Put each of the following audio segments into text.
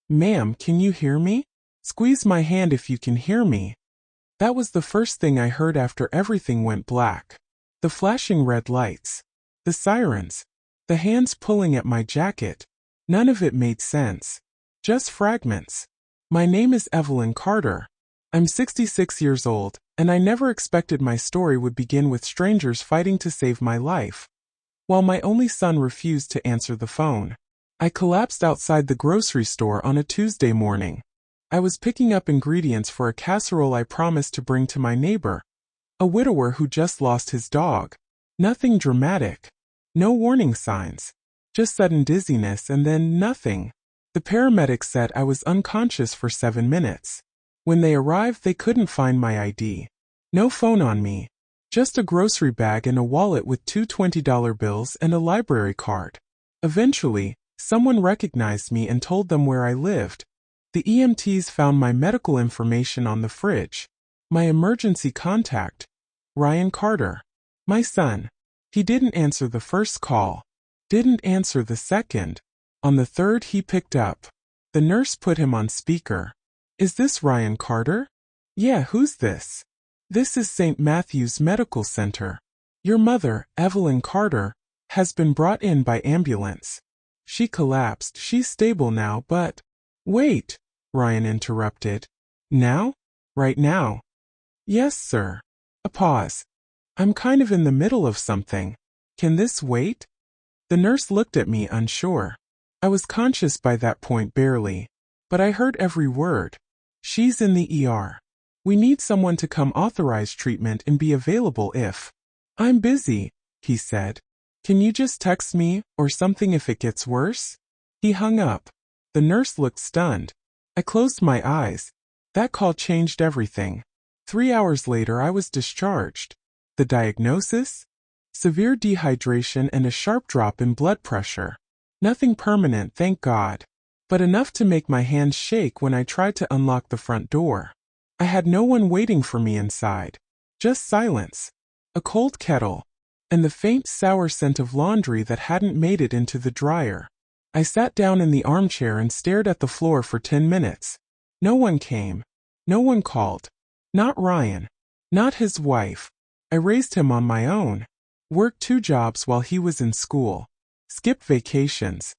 Ma'am, can you hear me? Squeeze my hand if you can hear me. That was the first thing I heard after everything went black. The flashing red lights. The sirens. The hands pulling at my jacket. None of it made sense. Just fragments. My name is Evelyn Carter. I'm 66 years old, and I never expected my story would begin with strangers fighting to save my life. While my only son refused to answer the phone, I collapsed outside the grocery store on a Tuesday morning. I was picking up ingredients for a casserole I promised to bring to my neighbor, a widower who just lost his dog. Nothing dramatic. No warning signs. Just sudden dizziness and then nothing. The paramedics said I was unconscious for 7 minutes. When they arrived, they couldn't find my ID. No phone on me. Just a grocery bag and a wallet with two $20 bills and a library card. Eventually, someone recognized me and told them where I lived. The EMTs found my medical information on the fridge. My emergency contact. Ryan Carter. My son. He didn't answer the first call. Didn't answer the second. On the third, he picked up. The nurse put him on speaker. Is this Ryan Carter? Yeah, who's this? This is St. Matthew's Medical Center. Your mother, Evelyn Carter, has been brought in by ambulance. She collapsed. She's stable now, but... Wait, Ryan interrupted. Now? Right now? Yes, sir. A pause. I'm kind of in the middle of something. Can this wait? The nurse looked at me unsure. I was conscious by that point barely, but I heard every word. She's in the ER. We need someone to come authorize treatment and be available if... I'm busy, he said. Can you just text me or something if it gets worse? He hung up. The nurse looked stunned. I closed my eyes. That call changed everything. 3 hours later, I was discharged. The diagnosis? Severe dehydration and a sharp drop in blood pressure. Nothing permanent, thank God, but enough to make my hands shake when I tried to unlock the front door. I had no one waiting for me inside. Just silence. A cold kettle. And the faint sour scent of laundry that hadn't made it into the dryer. I sat down in the armchair and stared at the floor for 10 minutes. No one came. No one called. Not Ryan. Not his wife. I raised him on my own. Worked 2 jobs while he was in school. Skipped vacations.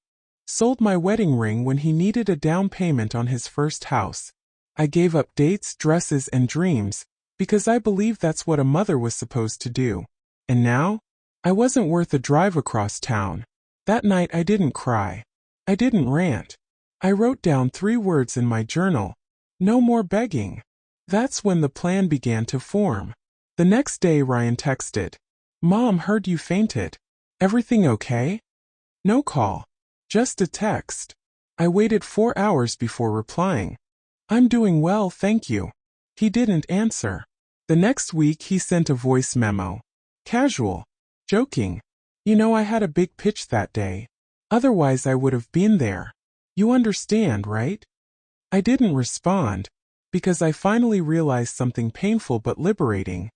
Sold my wedding ring when he needed a down payment on his first house. I gave up dates, dresses, and dreams, because I believed that's what a mother was supposed to do. And now? I wasn't worth a drive across town. That night I didn't cry. I didn't rant. I wrote down 3 words in my journal. No more begging. That's when the plan began to form. The next day Ryan texted. Mom, heard you fainted. Everything okay? No call. Just a text. I waited 4 hours before replying. I'm doing well, thank you. He didn't answer. The next week he sent a voice memo. Casual. Joking. You know, I had a big pitch that day. Otherwise I would have been there. You understand, right? I didn't respond, because I finally realized something painful but liberating.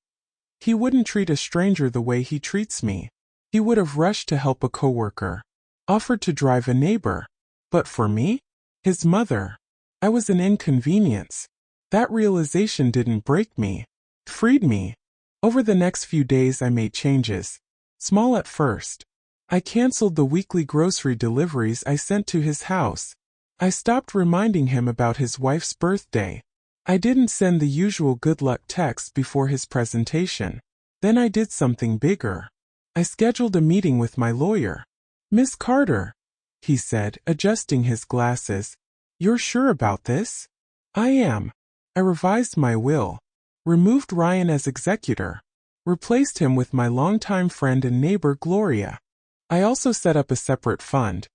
He wouldn't treat a stranger the way he treats me. He would have rushed to help a coworker. Offered to drive a neighbor. But for me? His mother. I was an inconvenience. That realization didn't break me. It freed me. Over the next few days I made changes. Small at first. I canceled the weekly grocery deliveries I sent to his house. I stopped reminding him about his wife's birthday. I didn't send the usual good luck text before his presentation. Then I did something bigger. I scheduled a meeting with my lawyer. Miss Carter, he said, adjusting his glasses. You're sure about this? I am. I revised my will. Removed Ryan as executor. Replaced him with my longtime friend and neighbor Gloria. I also set up a separate fund.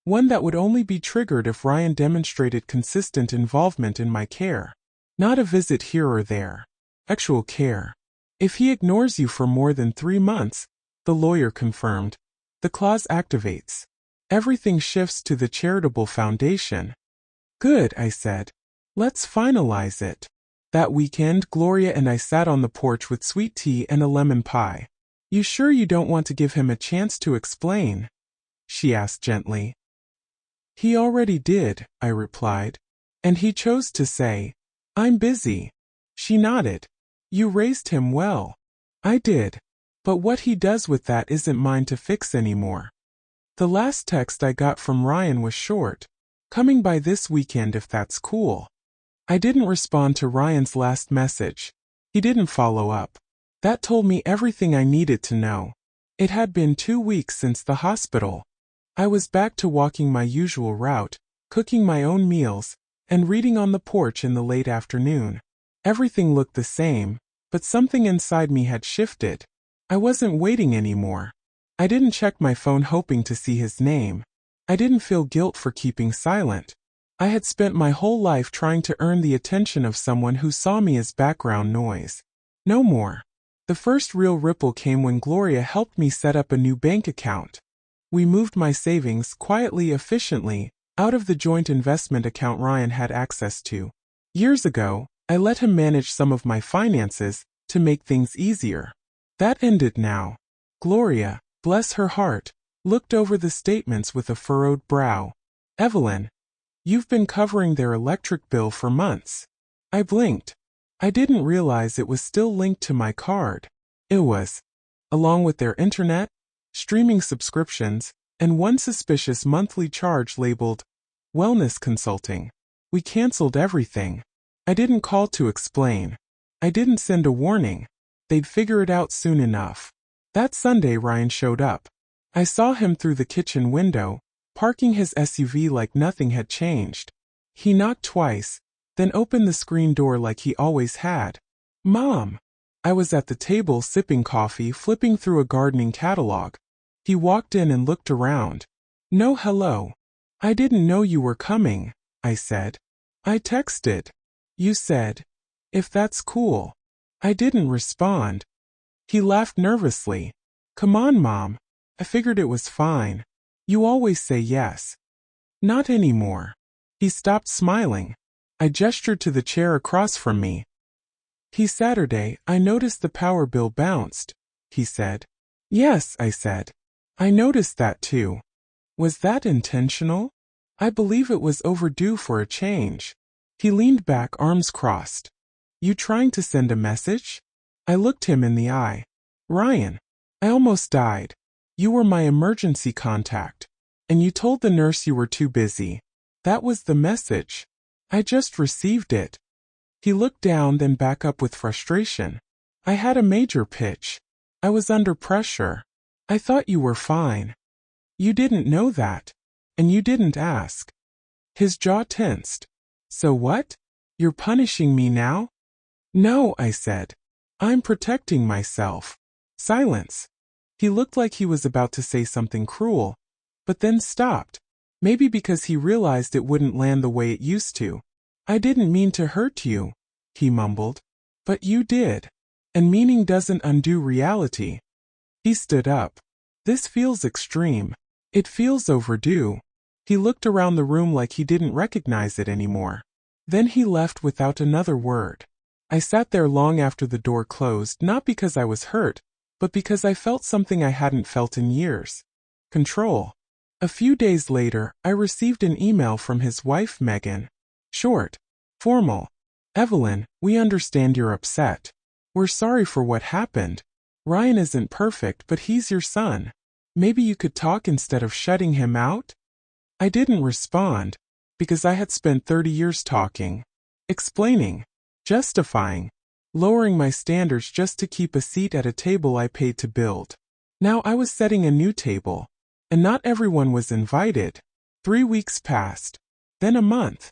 One that would only be triggered if Ryan demonstrated consistent involvement in my care. Not a visit here or there. Actual care. If he ignores you for more than 3 months, the lawyer confirmed, the clause activates. Everything shifts to the charitable foundation. Good, I said. Let's finalize it. That weekend, Gloria and I sat on the porch with sweet tea and a lemon pie. You sure you don't want to give him a chance to explain? She asked gently. He already did, I replied. And he chose to say, I'm busy. She nodded. You raised him well. I did. But what he does with that isn't mine to fix anymore. The last text I got from Ryan was short. Coming by this weekend if that's cool. I didn't respond to Ryan's last message. He didn't follow up. That told me everything I needed to know. It had been 2 weeks since the hospital. I was back to walking my usual route, cooking my own meals, and reading on the porch in the late afternoon. Everything looked the same, but something inside me had shifted. I wasn't waiting anymore. I didn't check my phone hoping to see his name. I didn't feel guilt for keeping silent. I had spent my whole life trying to earn the attention of someone who saw me as background noise. No more. The first real ripple came when Gloria helped me set up a new bank account. We moved my savings quietly, efficiently, out of the joint investment account Ryan had access to. Years ago, I let him manage some of my finances to make things easier. That ended now. Gloria, bless her heart, looked over the statements with a furrowed brow. Evelyn, you've been covering their electric bill for months. I blinked. I didn't realize it was still linked to my card. It was. Along with their internet, streaming subscriptions, and one suspicious monthly charge labeled wellness consulting. We canceled everything. I didn't call to explain. I didn't send a warning. They'd figure it out soon enough. That Sunday Ryan showed up. I saw him through the kitchen window, parking his SUV like nothing had changed. He knocked twice, then opened the screen door like he always had. Mom! I was at the table sipping coffee, flipping through a gardening catalog. He walked in and looked around. No hello. I didn't know you were coming, I said. I texted. You said, if that's cool. I didn't respond. He laughed nervously. Come on, Mom. I figured it was fine. You always say yes. Not anymore. He stopped smiling. I gestured to the chair across from me. Saturday, I noticed the power bill bounced, he said. Yes, I said. I noticed that too. Was that intentional? I believe it was overdue for a change. He leaned back, arms crossed. You trying to send a message? I looked him in the eye. Ryan, I almost died. You were my emergency contact. And you told the nurse you were too busy. That was the message. I just received it. He looked down, then back up with frustration. I had a major pitch. I was under pressure. I thought you were fine. You didn't know that. And you didn't ask. His jaw tensed. So what? You're punishing me now? No, I said. I'm protecting myself. Silence. He looked like he was about to say something cruel, but then stopped. Maybe because he realized it wouldn't land the way it used to. I didn't mean to hurt you, he mumbled. But you did. And meaning doesn't undo reality. He stood up. This feels extreme. It feels overdue. He looked around the room like he didn't recognize it anymore. Then he left without another word. I sat there long after the door closed, not because I was hurt, but because I felt something I hadn't felt in years. Control. A few days later, I received an email from his wife, Megan. Short. Formal. Evelyn, we understand you're upset. We're sorry for what happened. Ryan isn't perfect, but he's your son. Maybe you could talk instead of shutting him out? I didn't respond, because I had spent 30 years talking, explaining, justifying, lowering my standards just to keep a seat at a table I paid to build. Now I was setting a new table, and not everyone was invited. 3 weeks passed, then a month.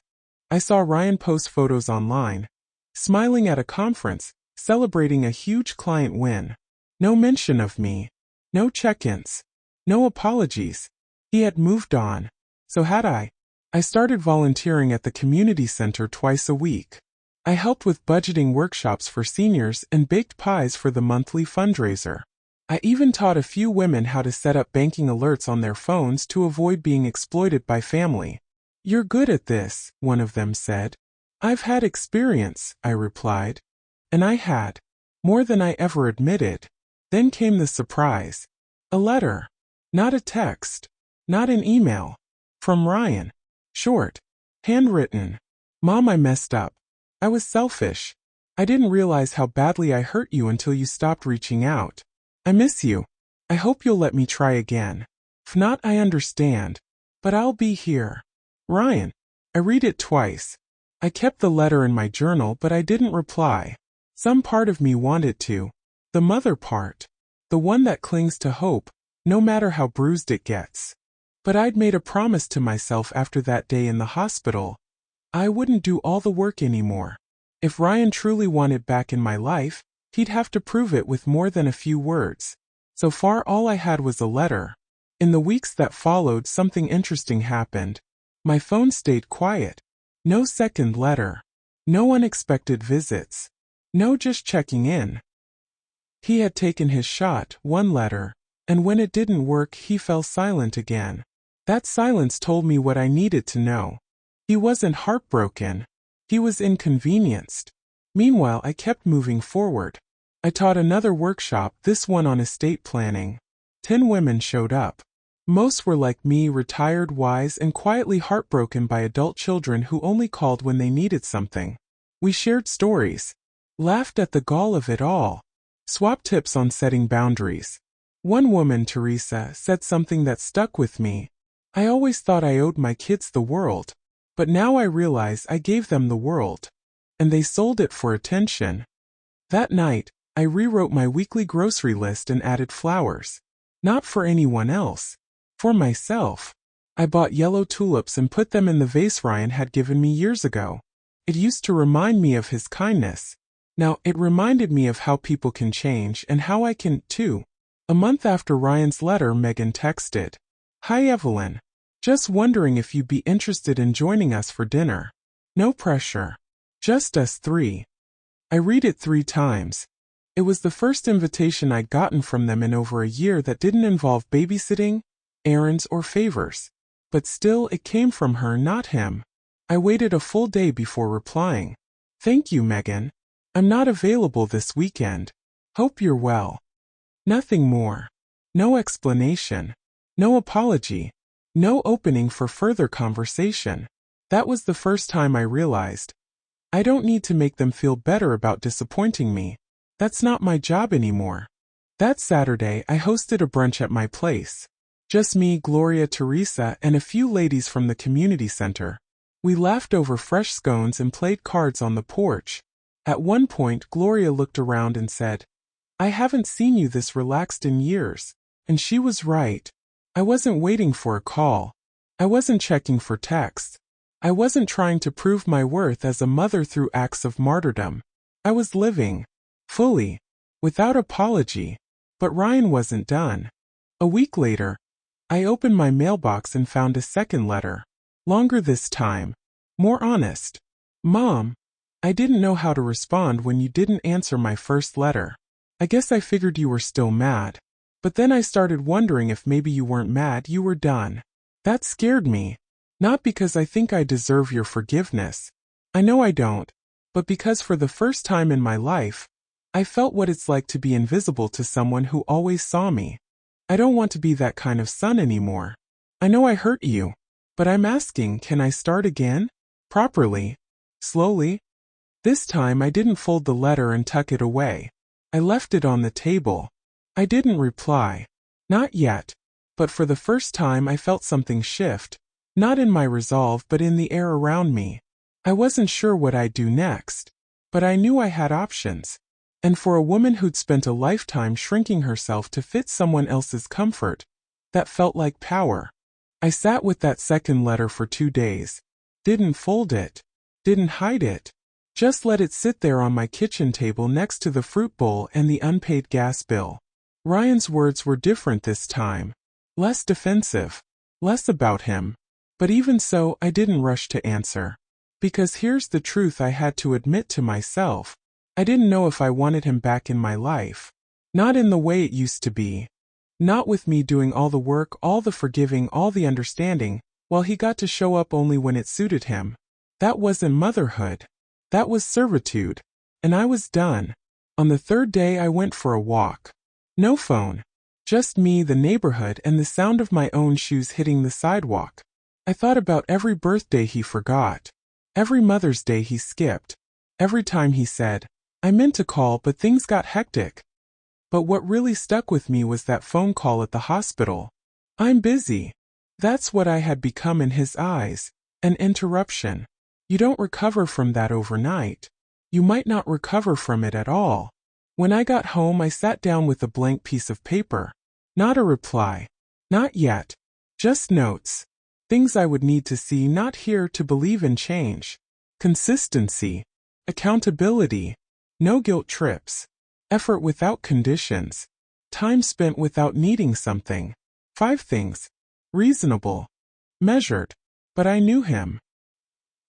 I saw Ryan post photos online, smiling at a conference, celebrating a huge client win. No mention of me, no check-ins, no apologies. He had moved on. So had I. I started volunteering at the community center twice a week. I helped with budgeting workshops for seniors and baked pies for the monthly fundraiser. I even taught a few women how to set up banking alerts on their phones to avoid being exploited by family. You're good at this, one of them said. I've had experience, I replied. And I had. More than I ever admitted. Then came the surprise. A letter. Not a text. Not an email. From Ryan. Short. Handwritten. Mom, I messed up. I was selfish. I didn't realize how badly I hurt you until you stopped reaching out. I miss you. I hope you'll let me try again. If not, I understand. But I'll be here. Ryan. I read it twice. I kept the letter in my journal, but I didn't reply. Some part of me wanted to. The mother part. The one that clings to hope, no matter how bruised it gets. But I'd made a promise to myself after that day in the hospital. I wouldn't do all the work anymore. If Ryan truly wanted back in my life, he'd have to prove it with more than a few words. So far, all I had was a letter. In the weeks that followed, something interesting happened. My phone stayed quiet. No second letter. No unexpected visits. No just checking in. He had taken his shot, one letter, and when it didn't work, he fell silent again. That silence told me what I needed to know. He wasn't heartbroken. He was inconvenienced. Meanwhile, I kept moving forward. I taught another workshop, this one on estate planning. 10 women showed up. Most were like me, retired, wise, and quietly heartbroken by adult children who only called when they needed something. We shared stories, laughed at the gall of it all, swapped tips on setting boundaries. One woman, Teresa, said something that stuck with me. I always thought I owed my kids the world, but now I realize I gave them the world, and they sold it for attention. That night, I rewrote my weekly grocery list and added flowers. Not for anyone else. For myself. I bought yellow tulips and put them in the vase Ryan had given me years ago. It used to remind me of his kindness. Now, it reminded me of how people can change and how I can, too. A month after Ryan's letter, Megan texted. Hi Evelyn. Just wondering if you'd be interested in joining us for dinner. No pressure. Just us 3. I read it 3 times. It was the first invitation I'd gotten from them in over a year that didn't involve babysitting, errands, or favors. But still, it came from her, not him. I waited a full day before replying. Thank you, Megan. I'm not available this weekend. Hope you're well. Nothing more. No explanation. No apology. No opening for further conversation. That was the first time I realized. I don't need to make them feel better about disappointing me. That's not my job anymore. That Saturday, I hosted a brunch at my place. Just me, Gloria, Teresa, and a few ladies from the community center. We laughed over fresh scones and played cards on the porch. At one point, Gloria looked around and said, I haven't seen you this relaxed in years. And she was right. I wasn't waiting for a call. I wasn't checking for texts. I wasn't trying to prove my worth as a mother through acts of martyrdom. I was living. Fully. Without apology. But Ryan wasn't done. A week later, I opened my mailbox and found a second letter. Longer this time. More honest. Mom, I didn't know how to respond when you didn't answer my first letter. I guess I figured you were still mad. But then I started wondering if maybe you weren't mad, you were done. That scared me. Not because I think I deserve your forgiveness. I know I don't. But because for the first time in my life, I felt what it's like to be invisible to someone who always saw me. I don't want to be that kind of son anymore. I know I hurt you. But I'm asking, can I start again? Properly. Slowly. This time I didn't fold the letter and tuck it away. I left it on the table. I didn't reply. Not yet. But for the first time I felt something shift. Not in my resolve but in the air around me. I wasn't sure what I'd do next. But I knew I had options. And for a woman who'd spent a lifetime shrinking herself to fit someone else's comfort, that felt like power. I sat with that second letter for 2 days. Didn't fold it. Didn't hide it. Just let it sit there on my kitchen table next to the fruit bowl and the unpaid gas bill. Ryan's words were different this time. Less defensive. Less about him. But even so, I didn't rush to answer. Because here's the truth I had to admit to myself. I didn't know if I wanted him back in my life. Not in the way it used to be. Not with me doing all the work, all the forgiving, all the understanding, while he got to show up only when it suited him. That wasn't motherhood. That was servitude. And I was done. On the 3rd day I went for a walk. No phone. Just me, the neighborhood, and the sound of my own shoes hitting the sidewalk. I thought about every birthday he forgot, every Mother's Day he skipped, every time he said, I meant to call but things got hectic. But what really stuck with me was that phone call at the hospital. I'm busy. That's what I had become in his eyes, an interruption. You don't recover from that overnight. You might not recover from it at all. When I got home, I sat down with a blank piece of paper. Not a reply. Not yet. Just notes. Things I would need to see, not hear, to believe in change. Consistency. Accountability. No guilt trips. Effort without conditions. Time spent without needing something. 5 things. Reasonable. Measured. But I knew him.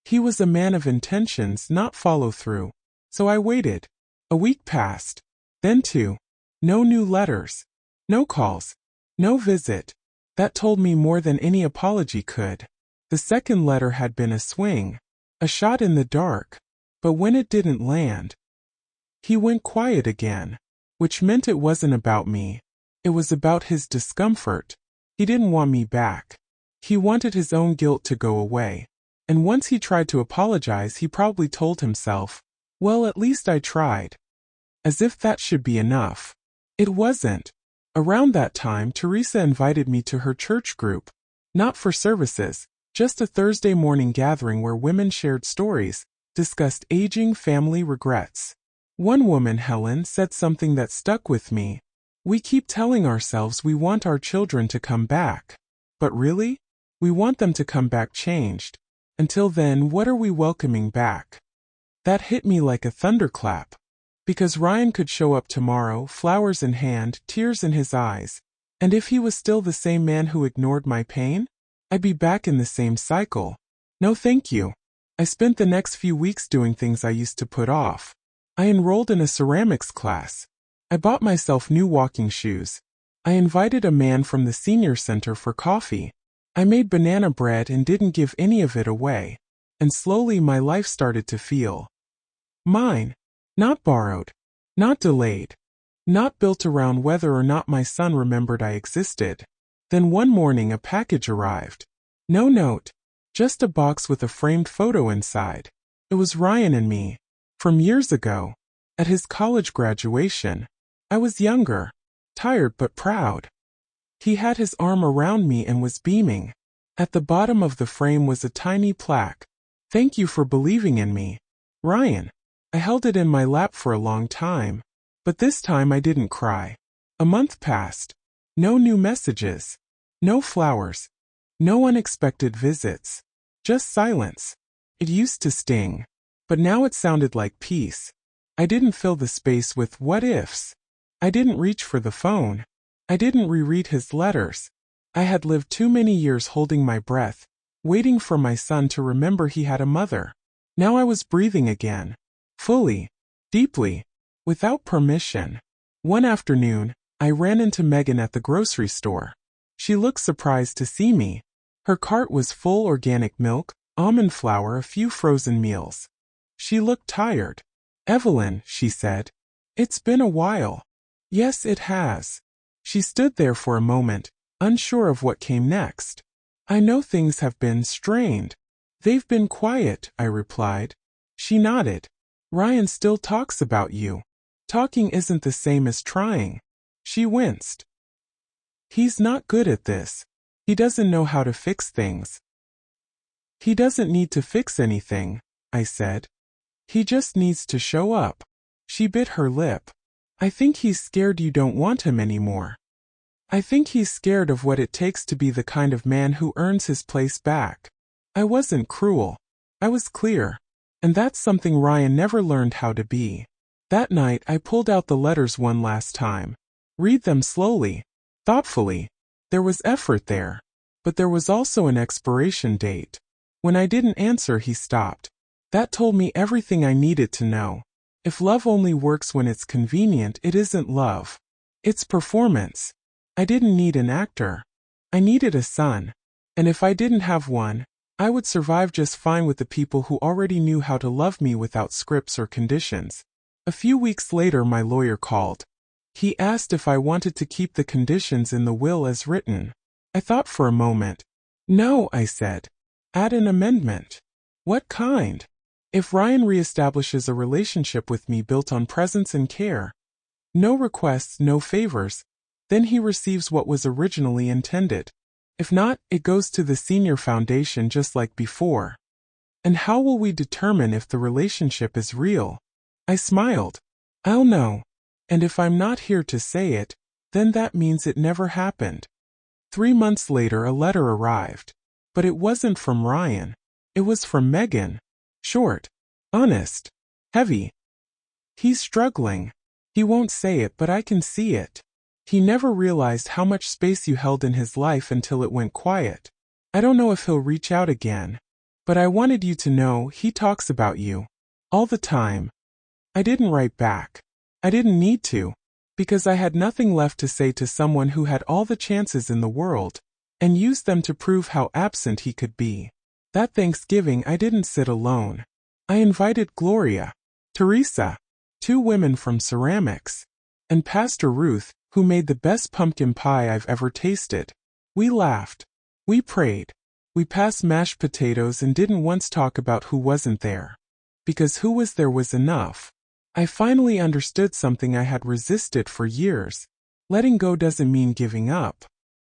He was a man of intentions, not follow-through. So I waited. A week passed. Then 2. No new letters. No calls. No visit. That told me more than any apology could. The second letter had been a swing. A shot in the dark. But when it didn't land, he went quiet again. Which meant it wasn't about me. It was about his discomfort. He didn't want me back. He wanted his own guilt to go away. And once he tried to apologize, he probably told himself, well, at least I tried. As if that should be enough. It wasn't. Around that time, Teresa invited me to her church group. Not for services, just a Thursday morning gathering where women shared stories, discussed aging, family, regrets. One woman, Helen, said something that stuck with me. We keep telling ourselves we want our children to come back. But really? We want them to come back changed. Until then, what are we welcoming back? That hit me like a thunderclap. Because Ryan could show up tomorrow, flowers in hand, tears in his eyes. And if he was still the same man who ignored my pain, I'd be back in the same cycle. No thank you. I spent the next few weeks doing things I used to put off. I enrolled in a ceramics class. I bought myself new walking shoes. I invited a man from the senior center for coffee. I made banana bread and didn't give any of it away. And slowly my life started to feel mine. Not borrowed. Not delayed. Not built around whether or not my son remembered I existed. Then one morning a package arrived. No note. Just a box with a framed photo inside. It was Ryan and me. From years ago. At his college graduation. I was younger. Tired but proud. He had his arm around me and was beaming. At the bottom of the frame was a tiny plaque. Thank you for believing in me, Ryan. I held it in my lap for a long time. But this time I didn't cry. A month passed. No new messages. No flowers. No unexpected visits. Just silence. It used to sting. But now it sounded like peace. I didn't fill the space with what ifs. I didn't reach for the phone. I didn't reread his letters. I had lived too many years holding my breath, waiting for my son to remember he had a mother. Now I was breathing again. Fully. Deeply. Without permission. One afternoon, I ran into Megan at the grocery store. She looked surprised to see me. Her cart was full organic milk, almond flour, a few frozen meals. She looked tired. Evelyn, she said. It's been a while. Yes, it has. She stood there for a moment, unsure of what came next. I know things have been strained. They've been quiet, I replied. She nodded. Ryan still talks about you. Talking isn't the same as trying. She winced. He's not good at this. He doesn't know how to fix things. He doesn't need to fix anything, I said. He just needs to show up. She bit her lip. I think he's scared you don't want him anymore. I think he's scared of what it takes to be the kind of man who earns his place back. I wasn't cruel. I was clear. And that's something Ryan never learned how to be. That night I pulled out the letters one last time. Read them slowly. Thoughtfully. There was effort there. But there was also an expiration date. When I didn't answer, he stopped. That told me everything I needed to know. If love only works when it's convenient, it isn't love. It's performance. I didn't need an actor. I needed a son. And if I didn't have one, I would survive just fine with the people who already knew how to love me without scripts or conditions. A few weeks later, my lawyer called. He asked if I wanted to keep the conditions in the will as written. I thought for a moment. No, I said. Add an amendment. What kind? If Ryan reestablishes a relationship with me built on presence and care, no requests, no favors, then he receives what was originally intended. If not, it goes to the senior foundation just like before. And how will we determine if the relationship is real? I smiled. I'll know. And if I'm not here to say it, then that means it never happened. 3 months later, a letter arrived. But it wasn't from Ryan. It was from Megan. Short, honest, heavy. He's struggling. He won't say it, but I can see it. He never realized how much space you held in his life until it went quiet. I don't know if he'll reach out again, but I wanted you to know he talks about you. All the time. I didn't write back. I didn't need to, because I had nothing left to say to someone who had all the chances in the world, and used them to prove how absent he could be. That Thanksgiving I didn't sit alone. I invited Gloria, Teresa, 2 women from ceramics, and Pastor Ruth, who made the best pumpkin pie I've ever tasted. We laughed. We prayed. We passed mashed potatoes and didn't once talk about who wasn't there. Because who was there was enough. I finally understood something I had resisted for years. Letting go doesn't mean giving up.